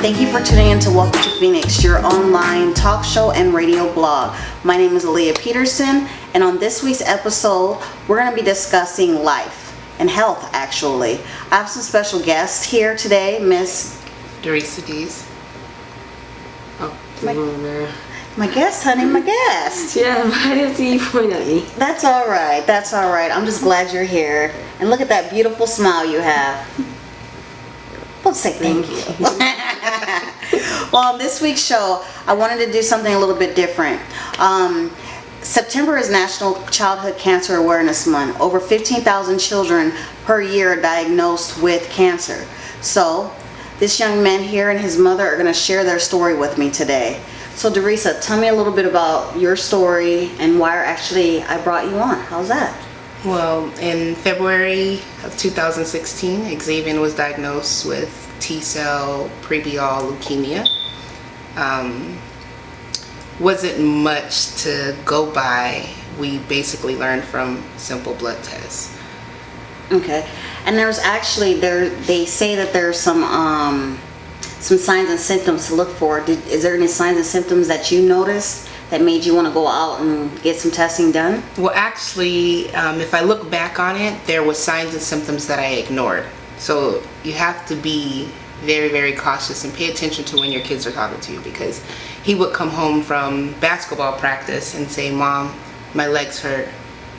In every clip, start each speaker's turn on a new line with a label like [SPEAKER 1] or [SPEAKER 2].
[SPEAKER 1] Thank you for tuning in to Welcome to Phoenix, your online talk show and radio blog. My name is Aaliyah Peterson, and on this week's episode, we're going to be discussing life and health, actually. I have some special guests here today, Miss
[SPEAKER 2] Rivera.
[SPEAKER 1] My guest, honey, my guest.
[SPEAKER 2] Yeah, why did you point at me?
[SPEAKER 1] That's all right. I'm just glad you're here. And look at that beautiful smile you have. Let's say thank you. Well, on this week's show, I wanted to do something a little bit different. September is National Childhood Cancer Awareness Month. Over 15,000 children per year are diagnosed with cancer. So, this young man here and his mother are going to share their story with me today. So, Derisa, tell me a little bit about your story and why actually I brought you on. How's that?
[SPEAKER 2] Well, in February of 2016, Xzavien was diagnosed with T-cell prebial leukemia. Wasn't much to go by. We basically learned from simple blood tests.
[SPEAKER 1] Okay, and there's actually they say that there's some signs and symptoms to look for. Is there any signs and symptoms that you noticed that made you want to go out and get some testing done?
[SPEAKER 2] Well, actually, if I look back on it, there were signs and symptoms that I ignored. So you have to be very, very cautious and pay attention to when your kids are talking to you, because he would come home from basketball practice and say, "Mom, my legs hurt,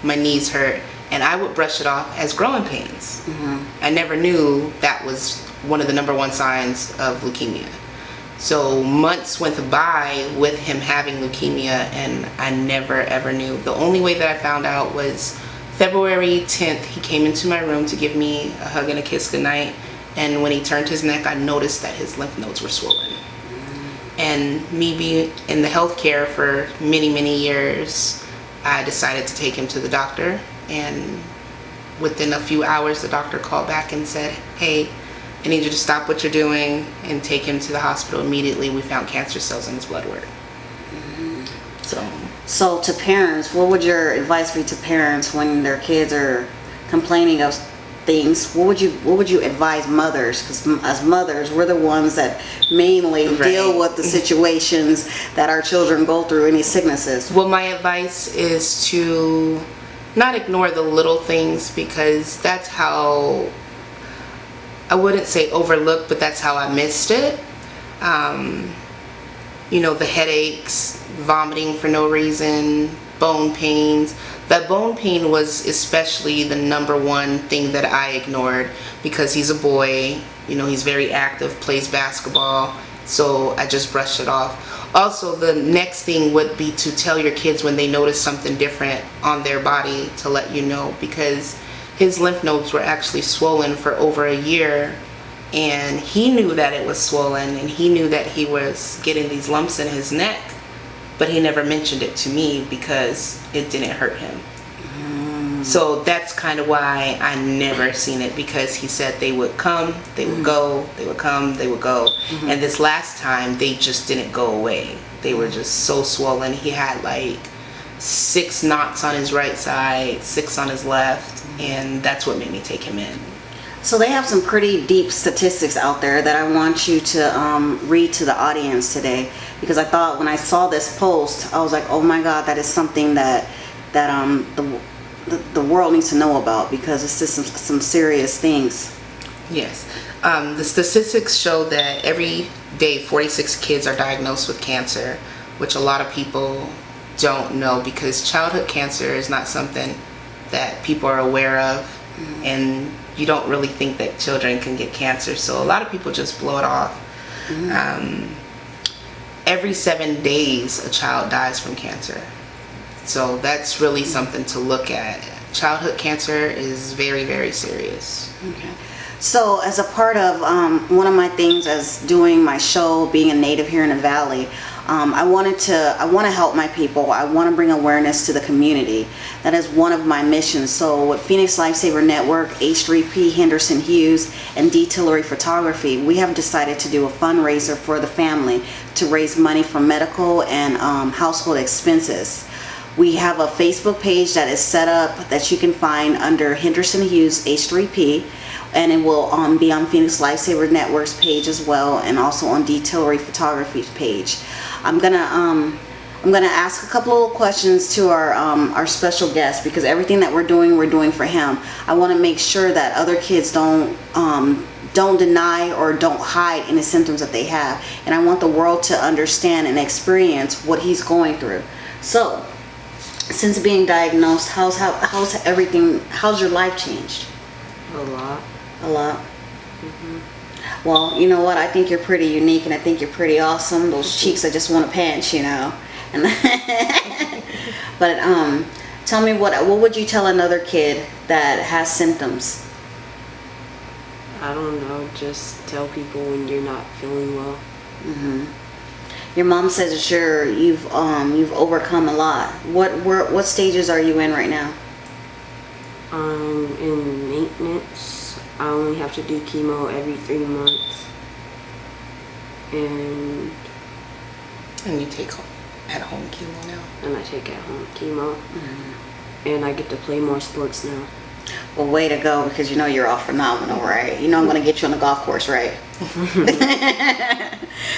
[SPEAKER 2] my knees hurt," and I would brush it off as growing pains. Mm-hmm. I never knew that was one of the number one signs of leukemia. So months went by with him having leukemia, and I never ever knew. The only way that I found out was February 10th. He came into my room to give me a hug and a kiss goodnight, and when he turned his neck, I noticed that his lymph nodes were swollen. And me being in the healthcare for many, many years, I decided to take him to the doctor, and within a few hours the doctor called back and said, "Hey, I need you to stop what you're doing and take him to the hospital immediately. We found cancer cells in his blood work."
[SPEAKER 1] So to parents, what would your advice be to parents when their kids are complaining of things? What would you advise mothers? Because as mothers, we're the ones that mainly deal with the situations that our children go through, any sicknesses.
[SPEAKER 2] Well, my advice is to not ignore the little things, because that's how, I wouldn't say overlooked, but that's how I missed it. The headaches, vomiting for no reason, bone pains. That bone pain was especially the number one thing that I ignored, because he's a boy, he's very active, plays basketball, so I just brushed it off. Also, the next thing would be to tell your kids when they notice something different on their body to let you know, because his lymph nodes were actually swollen for over a year, and he knew that it was swollen, and he knew that he was getting these lumps in his neck, but he never mentioned it to me because it didn't hurt him. So that's kind of why I never seen it, because he said they would come, they would go, they would come, they would go. And this last time, they just didn't go away. They were just so swollen. He had like 6 knots on his right side, 6 on his left, and that's what made me take him in.
[SPEAKER 1] So they have some pretty deep statistics out there that I want you to read to the audience today, because I thought when I saw this post, I was like, oh my God, that is something that the world needs to know about, because it's just some serious things.
[SPEAKER 2] Yes. The statistics show that every day 46 kids are diagnosed with cancer, which a lot of people don't know, because childhood cancer is not something that people are aware of, and you don't really think that children can get cancer, so a lot of people just blow it off. Every 7 days a child dies from cancer, so that's really something to look at. Childhood cancer is very, very serious.
[SPEAKER 1] Okay. So as a part of one of my things as doing my show, being a native here in the Valley, I want to help my people. I want to bring awareness to the community. That is one of my missions. So with Phoenix Lifesaver Network, H3P Henderson Hughes, and D.Tillery Photography, we have decided to do a fundraiser for the family to raise money for medical and household expenses. We have a Facebook page that is set up that you can find under Henderson Hughes H3P, and it will be on Phoenix Lifesaver Network's page as well, and also on D.Tillery Photography's page. I'm gonna ask a couple of questions to our special guest, because everything that we're doing for him. I want to make sure that other kids don't deny or don't hide any symptoms that they have, and I want the world to understand and experience what he's going through. So, since being diagnosed, how's your life changed?
[SPEAKER 3] A lot.
[SPEAKER 1] A lot. Well, you know what? I think you're pretty unique, and I think you're pretty awesome. Those cheeks, I just want to pinch, you know. And but tell me, what would you tell another kid that has symptoms?
[SPEAKER 3] I don't know, just tell people when you're not feeling well.
[SPEAKER 1] Your mom says that you've overcome a lot. What stages are you in right now?
[SPEAKER 3] I'm in maintenance. I only have to do chemo every 3 months. And
[SPEAKER 2] you take at-home chemo now?
[SPEAKER 3] I take at-home chemo. And I get to play more sports now.
[SPEAKER 1] Well, way to go, because you know you're all phenomenal, right? You know I'm going to get you on the golf course, right?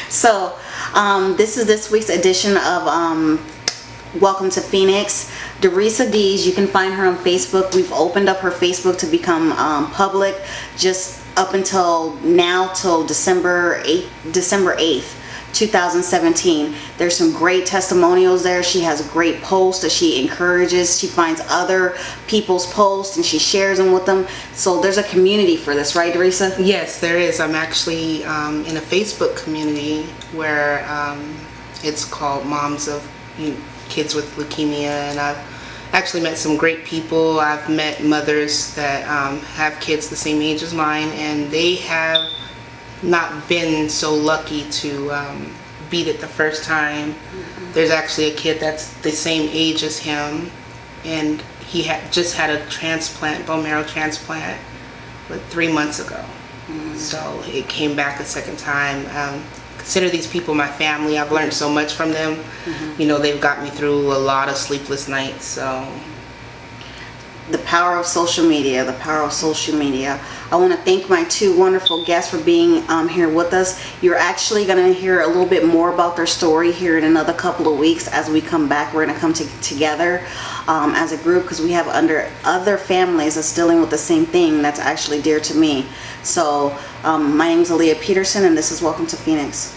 [SPEAKER 1] So, this is this week's edition of Welcome to Phoenix. Derisa Dees, you can find her on Facebook. We've opened up her Facebook to become public just up until now, till December 8th. 2017. There's some great testimonials there. She has great posts that she encourages. She finds other people's posts and she shares them with them. So there's a community for this, right, Derisa?
[SPEAKER 2] Yes, there is. I'm actually in a Facebook community where it's called Moms of Kids with Leukemia, and I've actually met some great people. I've met mothers that have kids the same age as mine, and they have not been so lucky to beat it the first time. There's actually a kid that's the same age as him, and he just had a transplant, bone marrow transplant, 3 months ago. So it came back a second time. Consider these people my family. I've learned so much from them. You know, they've got me through a lot of sleepless nights. So
[SPEAKER 1] the power of social media, the power of social media. I want to thank my two wonderful guests for being here with us. You're actually going to hear a little bit more about their story here in another couple of weeks. As we come back, we're going to come together as a group, because we have other families that's dealing with the same thing that's actually dear to me. So my name is Aaliyah Peterson, and this is Welcome to Phoenix.